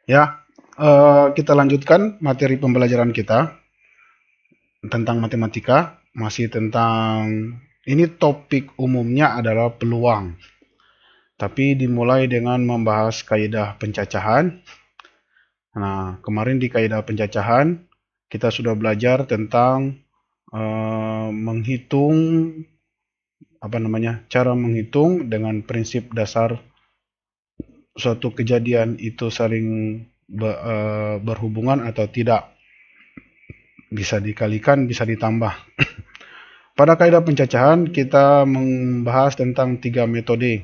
Ya, kita lanjutkan materi pembelajaran kita tentang matematika. Masih tentang ini topik umumnya adalah peluang. Tapi dimulai dengan membahas kaidah pencacahan. Nah, kemarin di kaidah pencacahan kita sudah belajar tentang menghitung cara menghitung dengan prinsip dasar suatu kejadian itu saling berhubungan atau tidak. Bisa dikalikan, bisa ditambah. Pada kaidah pencacahan, kita membahas tentang 3 metode.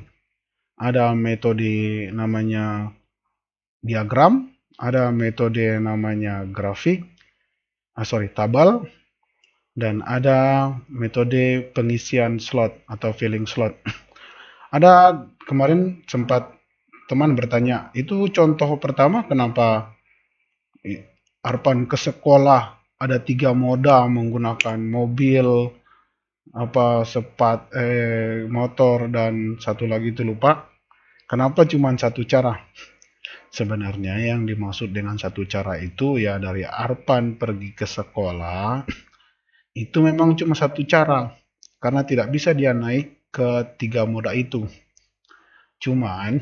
Ada metode namanya diagram, ada metode namanya grafik, tabel, dan ada metode pengisian slot atau filling slot. Ada kemarin sempat teman bertanya, itu contoh pertama kenapa Arpan ke sekolah ada 3 moda menggunakan mobil, motor, dan satu lagi itu lupa. Kenapa cuma satu cara? Sebenarnya yang dimaksud dengan satu cara itu ya dari Arpan pergi ke sekolah itu memang cuma satu cara karena tidak bisa dia naik ke 3 moda itu. Cuman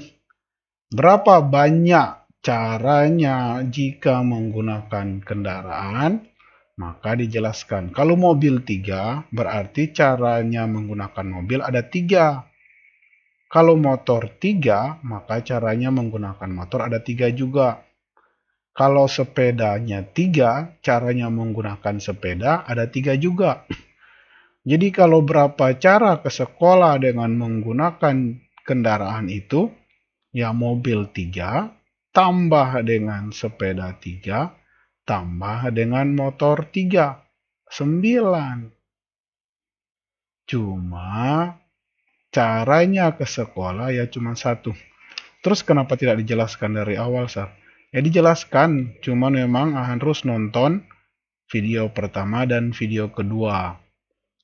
berapa banyak caranya jika menggunakan kendaraan? Maka dijelaskan. Kalau mobil 3, berarti caranya menggunakan mobil ada 3. Kalau motor 3, maka caranya menggunakan motor ada 3 juga. Kalau sepedanya 3, caranya menggunakan sepeda ada 3 juga. Jadi kalau berapa cara ke sekolah dengan menggunakan kendaraan itu, ya mobil 3, tambah dengan sepeda 3, tambah dengan motor 3. 9. Cuma caranya ke sekolah ya cuma satu. Terus kenapa tidak dijelaskan dari awal, Sar? Ya dijelaskan, cuma memang harus nonton video pertama dan video kedua.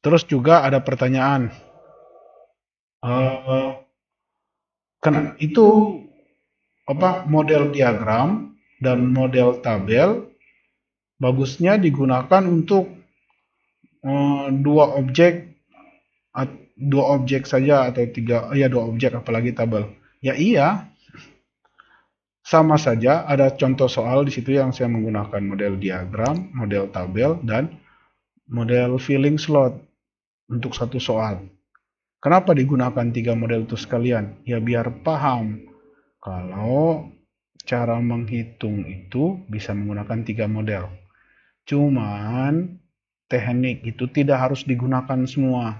Terus juga ada pertanyaan, eh kan itu model diagram dan model tabel bagusnya digunakan untuk dua objek dua objek saja atau tiga, ya dua objek apalagi tabel. Ya iya, sama saja ada contoh soal di situ yang saya menggunakan model diagram, model tabel, dan model filling slot untuk satu soal. Kenapa digunakan 3 model itu sekalian? Ya biar paham kalau cara menghitung itu bisa menggunakan 3 model. Cuman teknik itu tidak harus digunakan semua.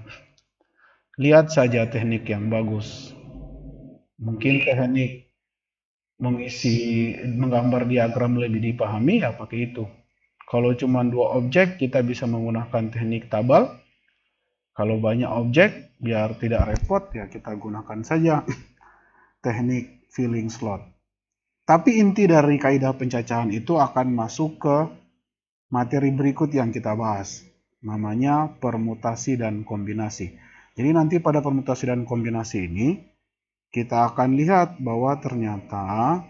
Lihat saja teknik yang bagus. Mungkin teknik menggambar diagram lebih dipahami ya pakai itu. Kalau cuma 2 objek kita bisa menggunakan teknik tabel. Kalau banyak objek biar tidak repot ya kita gunakan saja teknik filling slot. Tapi inti dari kaidah pencacahan itu akan masuk ke materi berikut yang kita bahas. Namanya permutasi dan kombinasi. Jadi nanti pada permutasi dan kombinasi ini kita akan lihat bahwa ternyata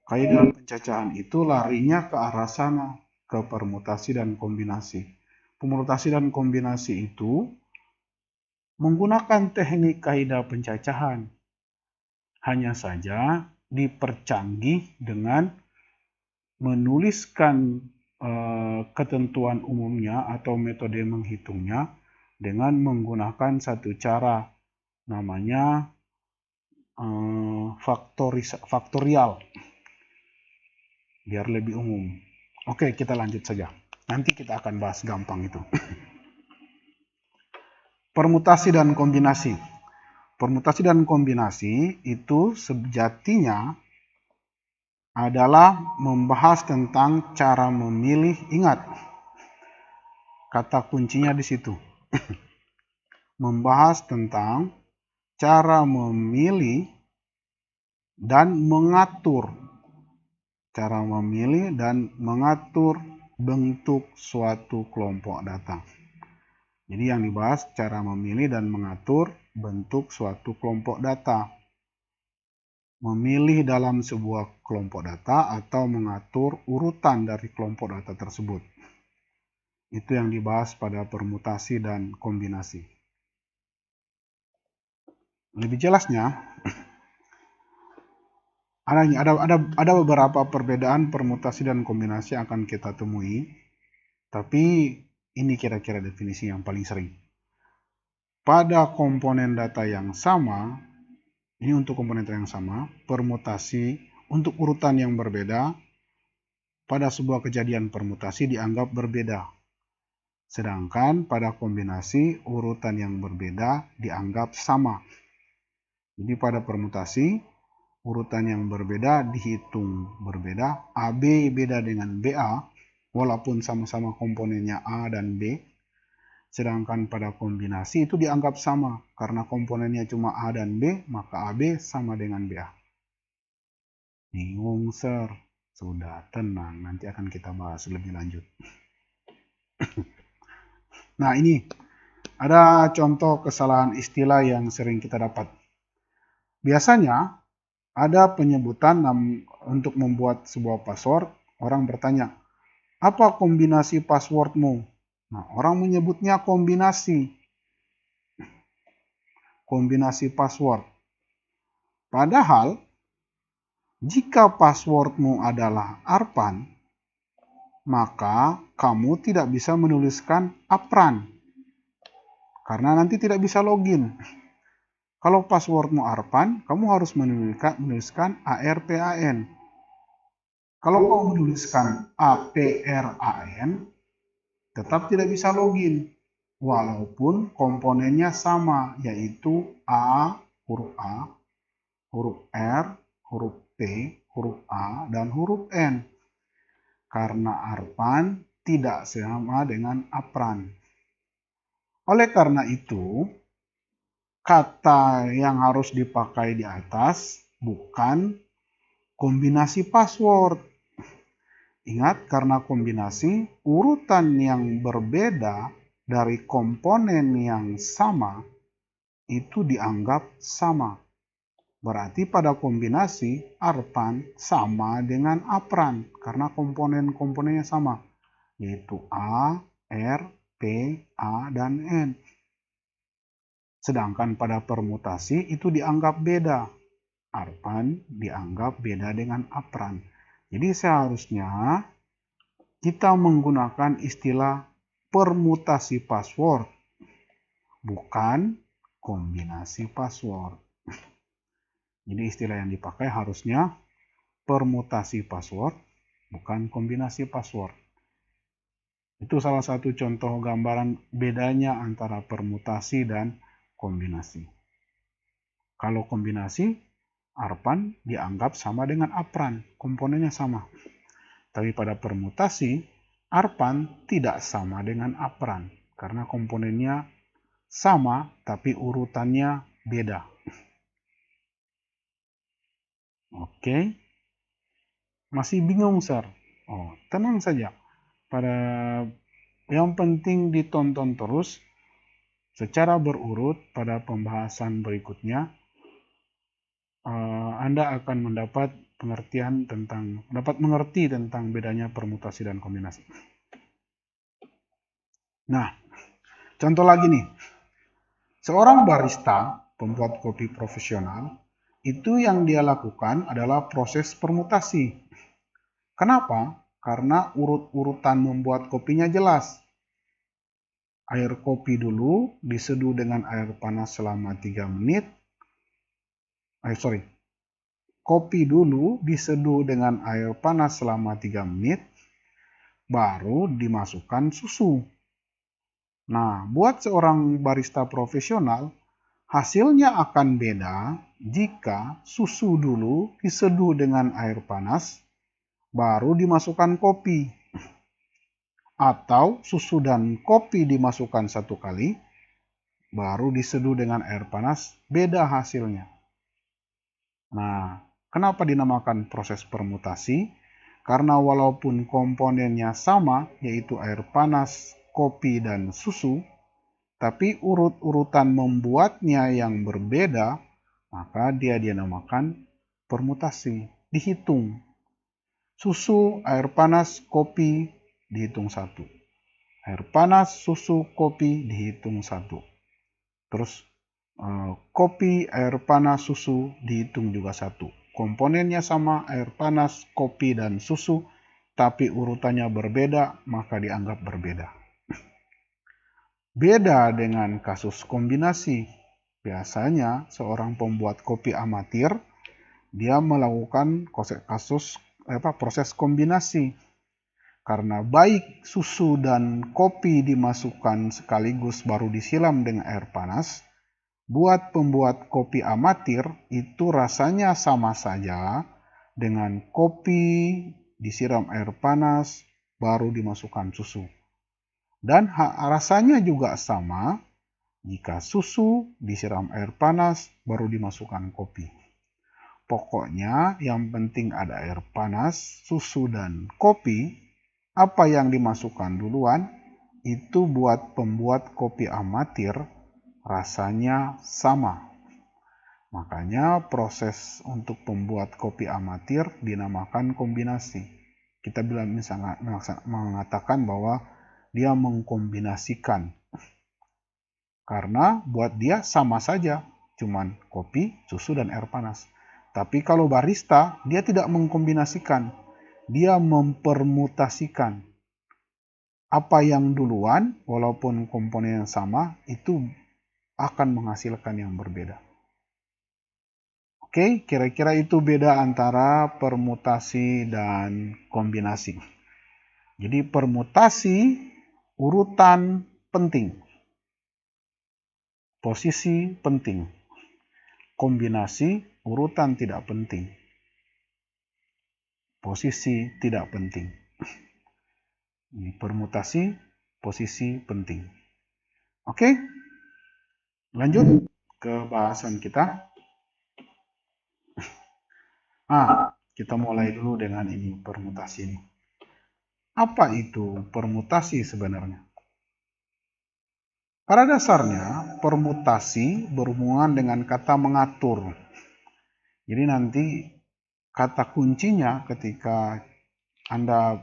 kaidah pencacahan itu larinya ke arah sana, ke permutasi dan kombinasi. Permutasi dan kombinasi itu menggunakan teknik kaidah pencacahan. Hanya saja dipercanggih dengan menuliskan ketentuan umumnya atau metode menghitungnya dengan menggunakan satu cara, namanya faktorial, biar lebih umum. Oke, kita lanjut saja. Nanti kita akan bahas gampang itu. Permutasi dan kombinasi. Permutasi dan kombinasi itu sejatinya adalah membahas tentang cara memilih. Ingat, kata kuncinya di situ. Membahas tentang cara memilih dan mengatur. Cara memilih dan mengatur bentuk suatu kelompok data. Jadi yang dibahas cara memilih dan mengatur bentuk suatu kelompok data. memilih dalam sebuah kelompok data atau mengatur urutan dari kelompok data tersebut. Itu yang dibahas pada permutasi dan kombinasi. Lebih jelasnya, ada beberapa perbedaan permutasi dan kombinasi yang akan kita temui, tapi ini kira-kira definisi yang paling sering. Pada komponen data yang sama, ini untuk komponen data yang sama, permutasi untuk urutan yang berbeda, pada sebuah kejadian permutasi dianggap berbeda. Sedangkan pada kombinasi, urutan yang berbeda dianggap sama. Jadi pada permutasi, urutan yang berbeda dihitung berbeda. AB beda dengan BA, walaupun sama-sama komponennya A dan B. Sedangkan pada kombinasi itu dianggap sama. Karena komponennya cuma A dan B, maka AB sama dengan BA. Bingung, Sir? Sudah, tenang. Nanti akan kita bahas lebih lanjut. Nah, ini ada contoh kesalahan istilah yang sering kita dapat. Biasanya ada penyebutan untuk membuat sebuah password. Orang bertanya, apa kombinasi passwordmu? Nah, orang menyebutnya kombinasi password. Padahal, jika passwordmu adalah ARPAN, maka kamu tidak bisa menuliskan APRAN. Karena nanti tidak bisa login. Kalau passwordmu ARPAN, kamu harus menuliskan ARPAN. Kalau kamu menuliskan APRAN, tetap tidak bisa login. Walaupun komponennya sama, yaitu huruf A, huruf R, huruf P, huruf A, dan huruf N. Karena ARPAN tidak sama dengan APRAN. Oleh karena itu, kata yang harus dipakai di atas bukan kombinasi password. Ingat, karena kombinasi, urutan yang berbeda dari komponen yang sama itu dianggap sama. Berarti pada kombinasi, ARPAN sama dengan APRAN karena komponen-komponennya sama, yaitu A, R, P, A, dan N. Sedangkan pada permutasi itu dianggap beda. ARPAN dianggap beda dengan APRAN. Jadi seharusnya kita menggunakan istilah permutasi password, bukan kombinasi password. Jadi istilah yang dipakai harusnya permutasi password, bukan kombinasi password. Itu salah satu contoh gambaran bedanya antara permutasi dan kombinasi. Kalau kombinasi, ARPAN dianggap sama dengan APRAN, komponennya sama. Tapi pada permutasi, ARPAN tidak sama dengan APRAN, karena komponennya sama, tapi urutannya beda. Oke, masih bingung, Sir? Oh, tenang saja. Yang penting ditonton terus secara berurut pada pembahasan berikutnya. Anda akan mendapat mengerti tentang bedanya permutasi dan kombinasi. Nah, contoh lagi nih. Seorang barista, pembuat kopi profesional, itu yang dia lakukan adalah proses permutasi. Kenapa? Karena urut-urutan membuat kopinya jelas. Air kopi dulu diseduh dengan air panas selama 3 menit. Kopi dulu diseduh dengan air panas selama 3 menit, baru dimasukkan susu. Nah, buat seorang barista profesional, hasilnya akan beda jika susu dulu diseduh dengan air panas, baru dimasukkan kopi. Atau susu dan kopi dimasukkan satu kali, baru diseduh dengan air panas, beda hasilnya. Nah, kenapa dinamakan proses permutasi? Karena walaupun komponennya sama, yaitu air panas, kopi, dan susu, tapi urut-urutan membuatnya yang berbeda, maka dia dinamakan permutasi, dihitung. Susu, air panas, kopi, dihitung 1. Air panas, susu, kopi, dihitung 1. Terus kopi, air panas, susu, dihitung juga 1. Komponennya sama, air panas, kopi, dan susu, tapi urutannya berbeda, maka dianggap berbeda. Beda dengan kasus kombinasi. Biasanya seorang pembuat kopi amatir, dia melakukan proses kombinasi. Karena baik susu dan kopi dimasukkan sekaligus baru disiram dengan air panas, buat pembuat kopi amatir itu rasanya sama saja dengan kopi disiram air panas baru dimasukkan susu. Dan rasanya juga sama jika susu disiram air panas baru dimasukkan kopi. Pokoknya yang penting ada air panas, susu, dan kopi. Apa yang dimasukkan duluan itu buat pembuat kopi amatir rasanya sama. Makanya proses untuk pembuat kopi amatir dinamakan kombinasi. Kita bilang misalnya mengatakan bahwa dia mengkombinasikan. Karena buat dia sama saja, cuman kopi, susu, dan air panas. Tapi kalau barista, dia tidak mengkombinasikan. Dia mempermutasikan. Apa yang duluan, walaupun komponen yang sama, itu akan menghasilkan yang berbeda. Oke, kira-kira itu beda antara permutasi dan kombinasi. Jadi permutasi urutan penting. Posisi penting. Kombinasi urutan tidak penting. Posisi tidak penting. Ini permutasi, posisi penting. Oke, lanjut ke bahasan kita. Kita mulai dulu dengan ini, permutasi ini. Apa itu permutasi sebenarnya? Pada dasarnya, permutasi berhubungan dengan kata mengatur. Jadi nanti kata kuncinya ketika Anda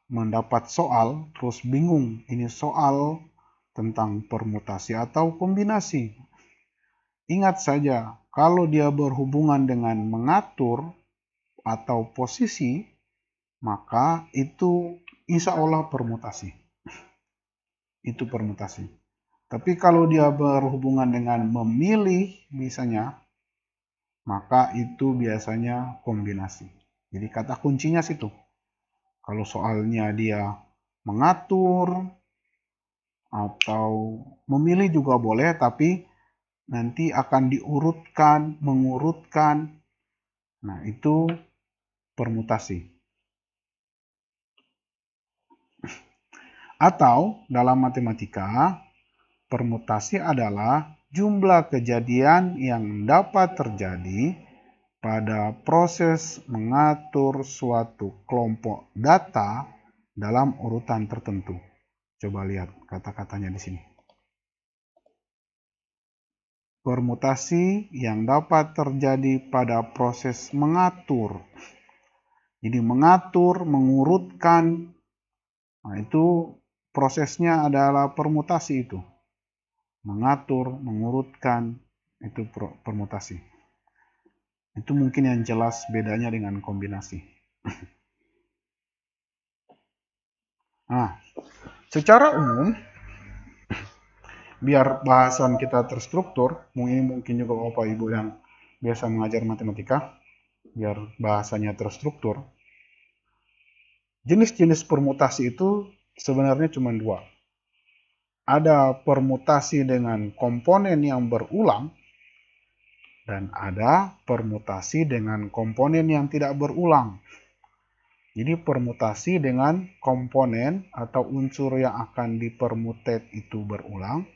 mendapat soal, terus bingung, ini soal tentang permutasi atau kombinasi. Ingat saja, kalau dia berhubungan dengan mengatur atau posisi, maka itu insya Allah permutasi. Itu permutasi. Tapi kalau dia berhubungan dengan memilih misalnya, maka itu biasanya kombinasi. Jadi kata kuncinya situ. Kalau soalnya dia mengatur atau memilih juga boleh, tapi nanti akan diurutkan, mengurutkan. Nah, itu permutasi. Atau dalam matematika, permutasi adalah jumlah kejadian yang dapat terjadi pada proses mengatur suatu kelompok data dalam urutan tertentu. Coba lihat kata-katanya di sini. Permutasi yang dapat terjadi pada proses mengatur. Jadi mengatur, mengurutkan, nah itu prosesnya adalah permutasi itu. Mengatur, mengurutkan, itu permutasi. Itu mungkin yang jelas bedanya dengan kombinasi. Nah, secara umum, biar bahasan kita terstruktur, ini mungkin juga Bapak Ibu yang biasa mengajar matematika, biar bahasanya terstruktur. Jenis-jenis permutasi itu sebenarnya cuma 2. Ada permutasi dengan komponen yang berulang, dan ada permutasi dengan komponen yang tidak berulang. Jadi permutasi dengan komponen atau unsur yang akan dipermutate itu berulang.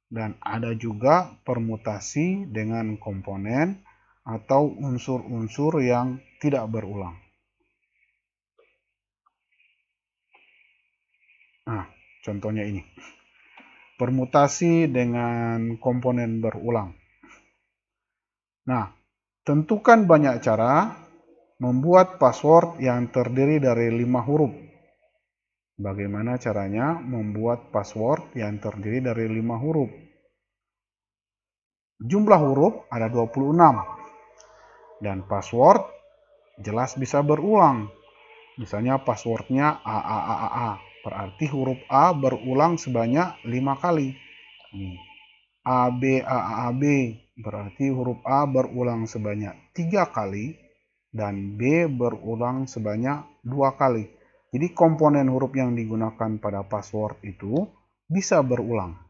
Dan ada juga permutasi dengan komponen atau unsur-unsur yang tidak berulang. Nah, contohnya ini. Permutasi dengan komponen berulang. Nah, Tentukan banyak cara membuat password yang terdiri dari 5 huruf. Bagaimana caranya membuat password yang terdiri dari 5 huruf? Jumlah huruf ada 26. Dan password jelas bisa berulang. Misalnya passwordnya AAAA. Berarti huruf A berulang sebanyak 5 kali. ABAAB. Berarti huruf A berulang sebanyak 3 kali. Dan B berulang sebanyak 2 kali. Jadi komponen huruf yang digunakan pada password itu bisa berulang.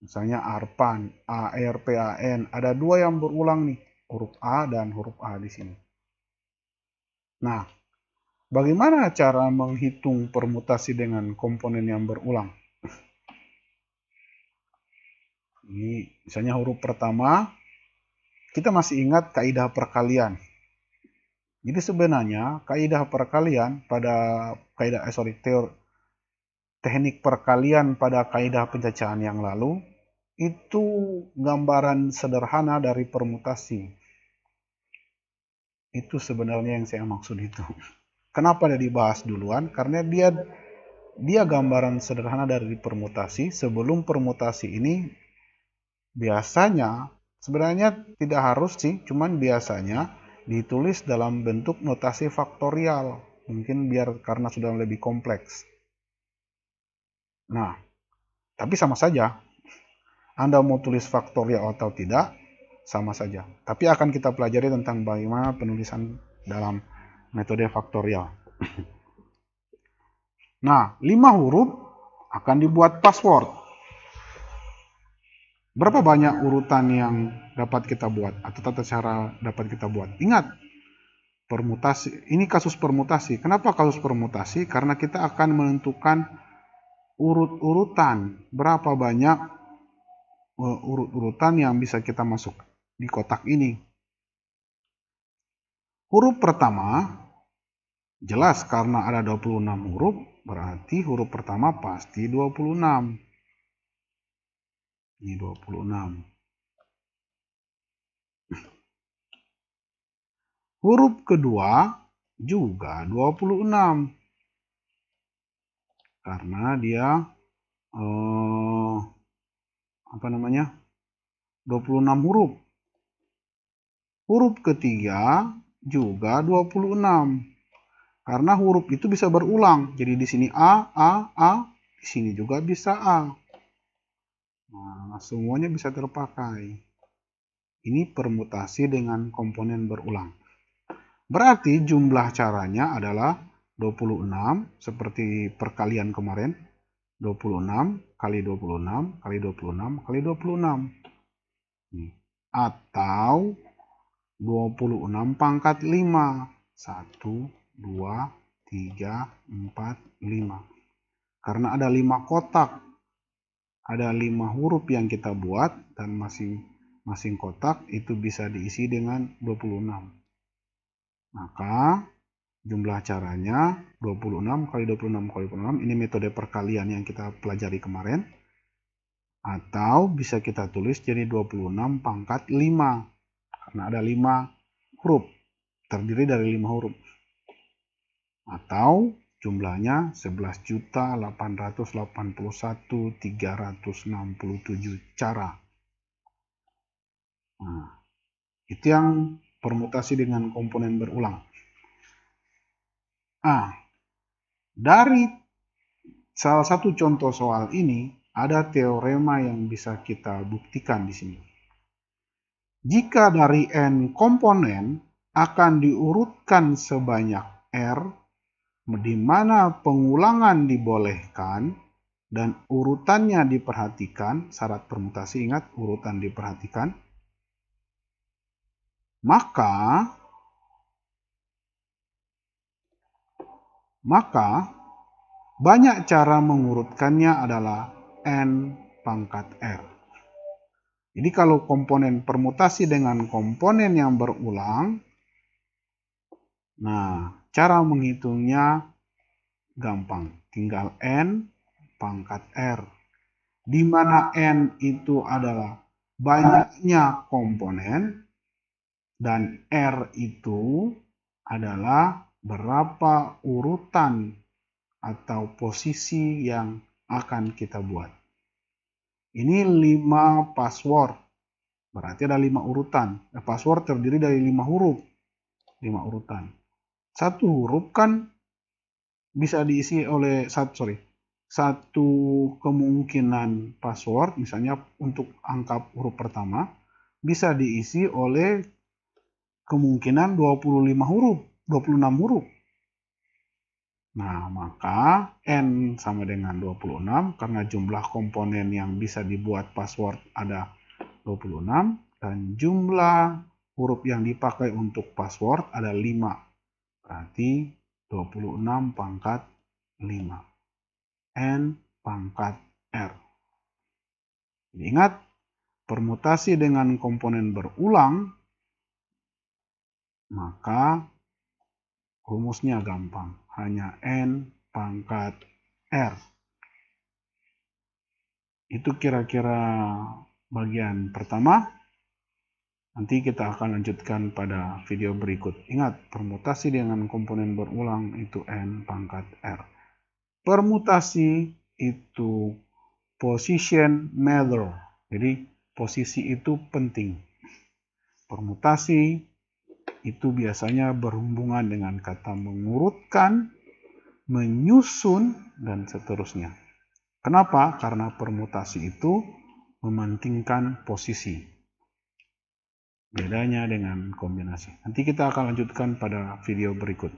Misalnya ARPAN, ARPAN, ada 2 yang berulang nih, huruf A dan huruf A di sini. Nah, bagaimana cara menghitung permutasi dengan komponen yang berulang? Ini misalnya huruf pertama, kita masih ingat kaidah perkalian. Jadi sebenarnya kaidah perkalian pada teknik perkalian pada kaidah pencacahan yang lalu itu gambaran sederhana dari permutasi. Itu sebenarnya yang saya maksud itu. Kenapa dia dibahas duluan? Karena dia gambaran sederhana dari permutasi. Sebelum permutasi ini biasanya, sebenarnya tidak harus sih, cuman biasanya ditulis dalam bentuk notasi faktorial. Mungkin karena sudah lebih kompleks. Nah, tapi sama saja. Anda mau tulis faktorial atau tidak, sama saja. Tapi akan kita pelajari tentang bagaimana penulisan dalam metode faktorial. Nah, 5 huruf akan dibuat password. Berapa banyak urutan yang dapat kita buat atau tata cara dapat kita buat? Ingat, permutasi. Ini kasus permutasi. Kenapa kasus permutasi? Karena kita akan menentukan urut-urutan. Berapa banyak urut-urutan yang bisa kita masuk di kotak ini. Huruf pertama, jelas karena ada 26 huruf, berarti huruf pertama pasti 26. Ini 26. Huruf kedua juga 26. Karena dia 26 huruf. Huruf ketiga juga 26. Karena huruf itu bisa berulang. Jadi di sini A, di sini juga bisa A. Nah, semuanya bisa terpakai. Ini permutasi dengan komponen berulang. Berarti jumlah caranya adalah 26 seperti perkalian kemarin. 26 kali 26 kali 26 kali 26. Atau 26 pangkat 5. 1, 2, 3, 4, 5. Karena ada 5 kotak. Ada 5 huruf yang kita buat dan masing-masing kotak itu bisa diisi dengan 26. Maka jumlah caranya 26 kali 26 kali 26. Ini metode perkalian yang kita pelajari kemarin. Atau bisa kita tulis jadi 26 pangkat 5. Karena ada 5 huruf. Terdiri dari 5 huruf. Atau jumlahnya 11.881.367 cara. Nah, itu yang permutasi dengan komponen berulang. Dari salah satu contoh soal ini, ada teorema yang bisa kita buktikan di sini. Jika dari n komponen akan diurutkan sebanyak R, di mana pengulangan dibolehkan dan urutannya diperhatikan, syarat permutasi ingat urutan diperhatikan, maka banyak cara mengurutkannya adalah n pangkat R. Jadi kalau komponen permutasi dengan komponen yang berulang, nah cara menghitungnya gampang. Tinggal n pangkat R. Di mana n itu adalah banyaknya komponen Dan R itu adalah berapa urutan atau posisi yang akan kita buat. Ini 5 password, berarti ada 5 urutan. Password terdiri dari 5 huruf, 5 urutan. Satu huruf kan bisa diisi oleh satu kemungkinan password, misalnya untuk angka huruf pertama, bisa diisi oleh kemungkinan 26 huruf. Nah, maka N sama dengan 26 karena jumlah komponen yang bisa dibuat password ada 26 dan jumlah huruf yang dipakai untuk password ada 5. Berarti 26 pangkat 5. N pangkat R. Ingat, permutasi dengan komponen berulang, maka rumusnya gampang, hanya N pangkat R. Itu kira-kira bagian pertama. Nanti kita akan lanjutkan pada video berikut. Ingat, permutasi dengan komponen berulang itu N pangkat R. Permutasi itu position matter. Jadi, posisi itu penting. Permutasi itu biasanya berhubungan dengan kata mengurutkan, menyusun, dan seterusnya. Kenapa? Karena permutasi itu mementingkan posisi. Bedanya dengan kombinasi. Nanti kita akan lanjutkan pada video berikut.